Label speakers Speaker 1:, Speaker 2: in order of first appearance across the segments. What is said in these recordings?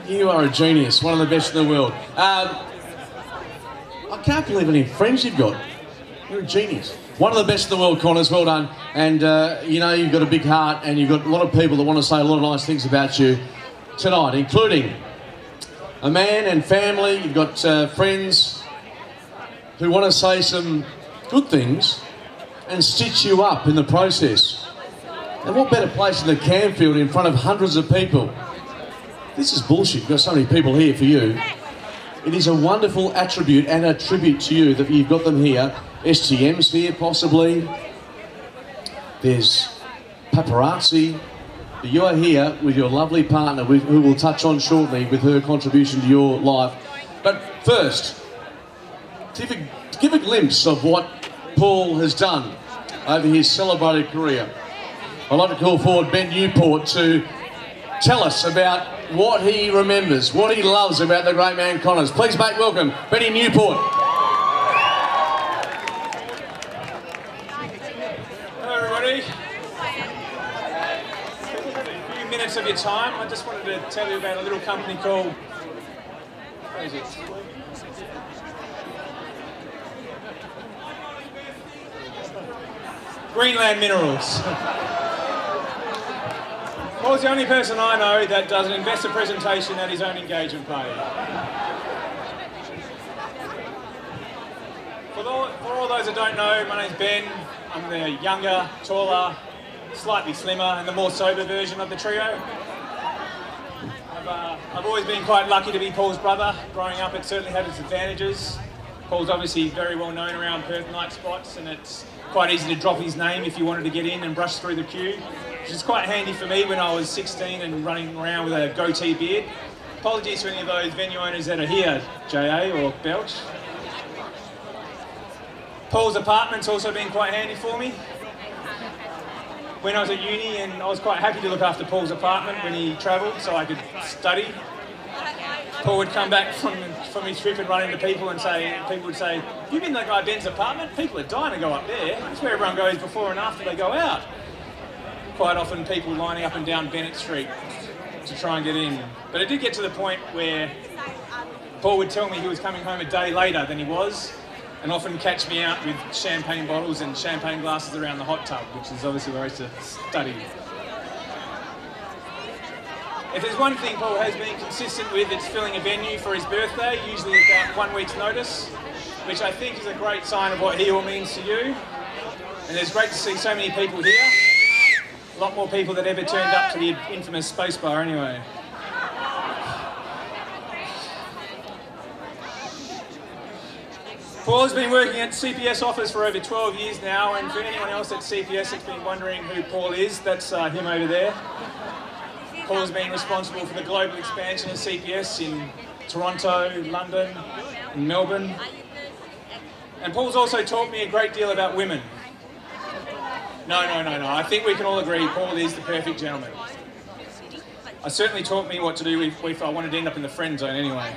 Speaker 1: You are a genius, one of the best in the world. I can't believe any friends you've got. You're a genius. One of the best in the world, Connors, well done. And you know, you've got a big heart and you've got a lot of people that want to say a lot of nice things about you tonight, including a man and family. You've got friends who want to say some good things and stitch you up in the process. And what better place than the Campfield in front of hundreds of people? This is bullshit. You've got so many people here for you. It is a wonderful attribute and a tribute to you that you've got them here. STM's here, possibly. There's paparazzi. But you are here with your lovely partner, who we'll touch on shortly with her contribution to your life. But first, give a glimpse of what Paul has done over his celebrated career. I'd like to call forward Ben Newport to tell us about what he remembers, what he loves about the great man Connors. Please make welcome Benny Newport.
Speaker 2: Hello everybody. A few minutes of your time. I just wanted to tell you about a little company called, what is it? Greenland Minerals. Paul's the only person I know that does an investor presentation at his own engagement party. For all those that don't know, my name's Ben. I'm the younger, taller, slightly slimmer and the more sober version of the trio. I've always been quite lucky to be Paul's brother. Growing up, it certainly had its advantages. Paul's obviously very well known around Perth night spots, and it's quite easy to drop his name if you wanted to get in and brush through the queue, which is quite handy for me when I was 16 and running around with a goatee beard. Apologies to any of those venue owners that are here, JA or Belch. Paul's apartment's also been quite handy for me. When I was at uni, and I was quite happy to look after Paul's apartment when he travelled so I could study. Paul would come back from his trip and run into people and people would say, "Have you been to that guy Ben's apartment? People are dying to go up there. That's where everyone goes before and after they go out." Quite often people lining up and down Bennett Street to try and get in. But it did get to the point where Paul would tell me he was coming home a day later than he was, and often catch me out with champagne bottles and champagne glasses around the hot tub, which is obviously where I used to study. If there's one thing Paul has been consistent with, it's filling a venue for his birthday, usually about 1 week's notice, which I think is a great sign of what he all means to you. And it's great to see so many people here. A lot more people than ever turned up to the infamous Space Bar anyway. Paul has been working at CPS office for over 12 years now, and for anyone else at CPS that's been wondering who Paul is, that's him over there. Paul has been responsible for the global expansion of CPS in Toronto, London, and Melbourne. And Paul's also taught me a great deal about women. No. I think we can all agree Paul is the perfect gentleman. I certainly taught me what to do if I wanted to end up in the friend zone anyway.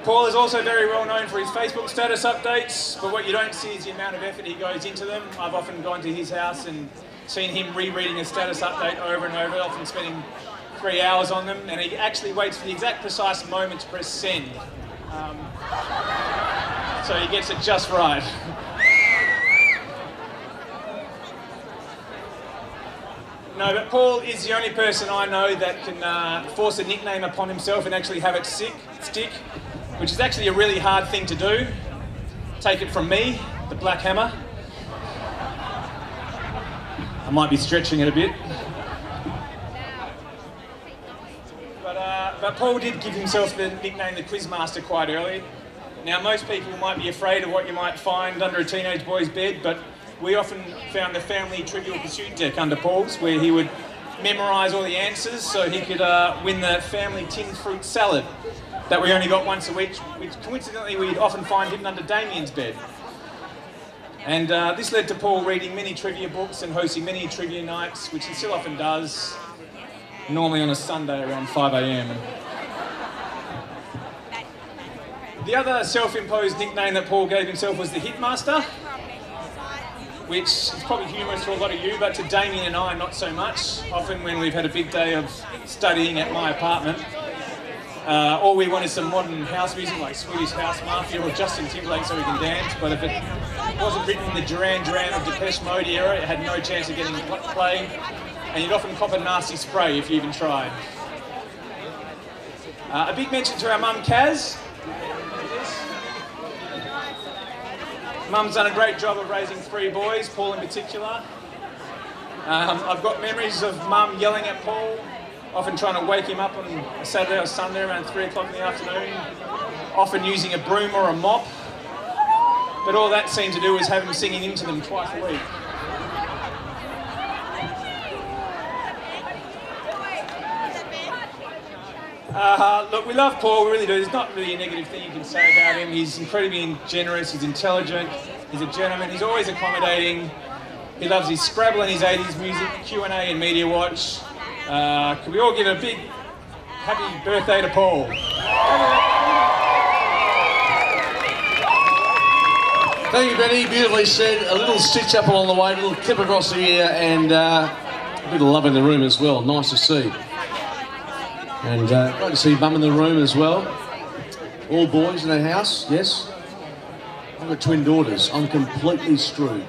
Speaker 2: Paul is also very well known for his Facebook status updates, but what you don't see is the amount of effort he goes into them. I've often gone to his house and seen him rereading a status update over and over, often spending 3 hours on them, and he actually waits for the exact precise moment to press send. So he gets it just right. No, but Paul is the only person I know that can force a nickname upon himself and actually have it stick, which is actually a really hard thing to do. Take it from me, the Black Hammer. I might be stretching it a bit. But Paul did give himself the nickname the Quizmaster quite early. Now, most people might be afraid of what you might find under a teenage boy's bed, but we often found the family Trivial Pursuit deck under Paul's, where he would memorise all the answers so he could win the family tinned fruit salad that we only got once a week, which coincidentally we'd often find hidden under Damien's bed. And this led to Paul reading many trivia books and hosting many trivia nights, which he still often does, normally on a Sunday around 5 AM. The other self-imposed nickname that Paul gave himself was the Hitmaster. which is probably humorous to a lot of you, but to Damien and I, not so much. Often when we've had a big day of studying at my apartment, all we want is some modern house music like Swedish House Mafia or Justin Timberlake so we can dance, but if it wasn't written in the Duran Duran or Depeche Mode era, it had no chance of getting played, and you'd often cop a nasty spray if you even tried. A big mention to our mum, Kaz. Mum's done a great job of raising 3 boys, Paul in particular. I've got memories of Mum yelling at Paul, often trying to wake him up on a Saturday or Sunday around 3 o'clock in the afternoon, often using a broom or a mop. But all that seemed to do was have him singing into them twice a week. Look, we love Paul, we really do. There's not really a negative thing you can say about him. He's incredibly generous, he's intelligent, he's a gentleman, he's always accommodating. He loves his Scrabble and his 80s music, Q&A and Media Watch. Can we all give a big happy birthday to Paul?
Speaker 1: Thank you, Benny. Beautifully said. A little stitch up along the way, a little clip across the ear, and a bit of love in the room as well. Nice to see. And great to see Mum in the room as well. All boys in the house, yes. I've got twin daughters. I'm completely screwed.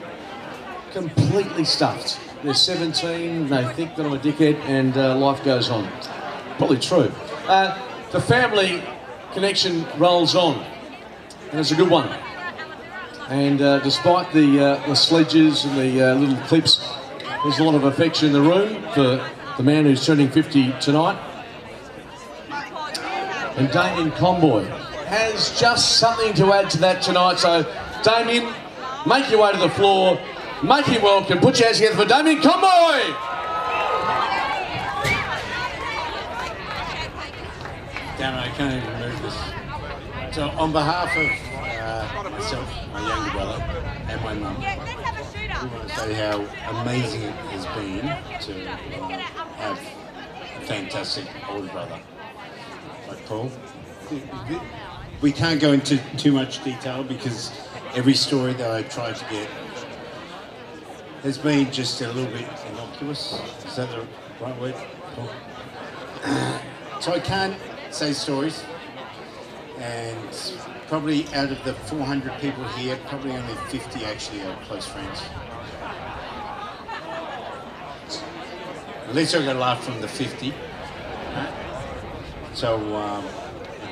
Speaker 1: Completely stuffed. They're 17, they think that I'm a dickhead, and life goes on. Probably true. The family connection rolls on, and it's a good one. And despite the sledges and the little clips, there's a lot of affection in the room for the man who's turning 50 tonight. And Damien Comboy has just something to add to that tonight. So, Damien, make your way to the floor, make him welcome, put your hands together for Damien Comboy!
Speaker 3: Damn, I can't even move this. So, on behalf of myself, my younger brother, and my mum, we want to say how amazing it has been to have a fantastic older brother like Paul. We can't go into too much detail because every story that I tried to get has been just a little bit innocuous. Is that the right word, Paul? So I can't say stories, and probably out of the 400 people here, probably only 50 actually are close friends. At least I got a laugh from the 50. So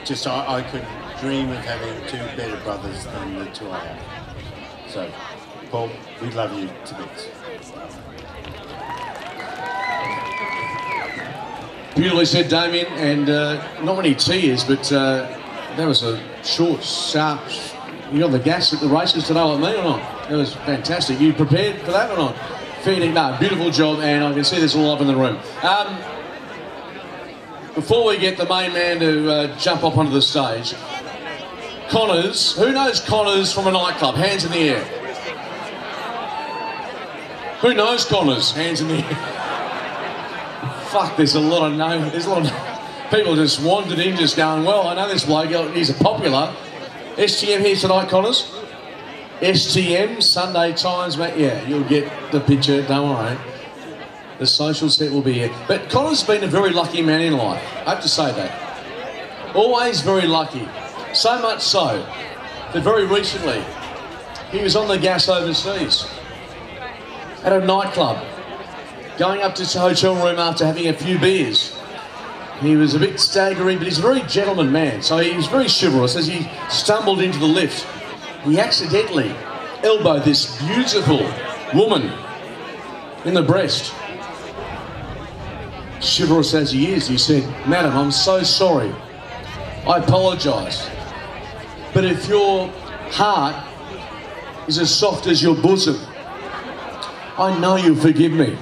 Speaker 3: I couldn't dream of having 2 better brothers than the 2 I have. So, Paul, we love you to bits.
Speaker 1: Beautifully said, Damien, and not many tears, but that was a short, sharp. You on the gas at the races today like me or not? That was fantastic. You prepared for that or not? Fair dinkum. No, beautiful job, and I can see there's a lot in the room. Before we get the main man to jump up onto the stage, Connors, who knows Connors from a nightclub? Hands in the air. Who knows Connors? Hands in the air. Fuck, there's a lot of people just wandered in just going, well, I know this bloke, he's a popular. STM here tonight, Connors? STM, Sunday Times, mate. Yeah, you'll get the picture, don't worry. The social set will be here. But Connor's been a very lucky man in life. I have to say that. Always very lucky. So much so that very recently he was on the gas overseas at a nightclub, going up to his hotel room after having a few beers. He was a bit staggering, but he's a very gentleman man, so he was very chivalrous. As he stumbled into the lift, he accidentally elbowed this beautiful woman in the breast. Chivalrous as he is, he said, "Madam, I'm so sorry. I apologise. But if your heart is as soft as your bosom, I know you'll forgive me."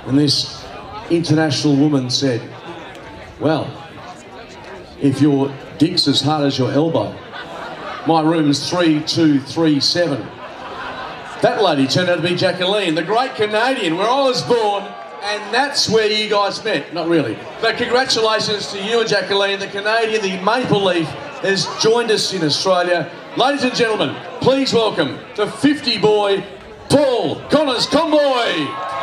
Speaker 1: And this international woman said, "Well, if your dick's as hard as your elbow, my room's 3237. That lady turned out to be Jacqueline, the great Canadian, where I was born, and that's where you guys met. Not really. But congratulations to you and Jacqueline, the Canadian, the Maple Leaf has joined us in Australia. Ladies and gentlemen, please welcome to 50 boy Paul Connors Conboy.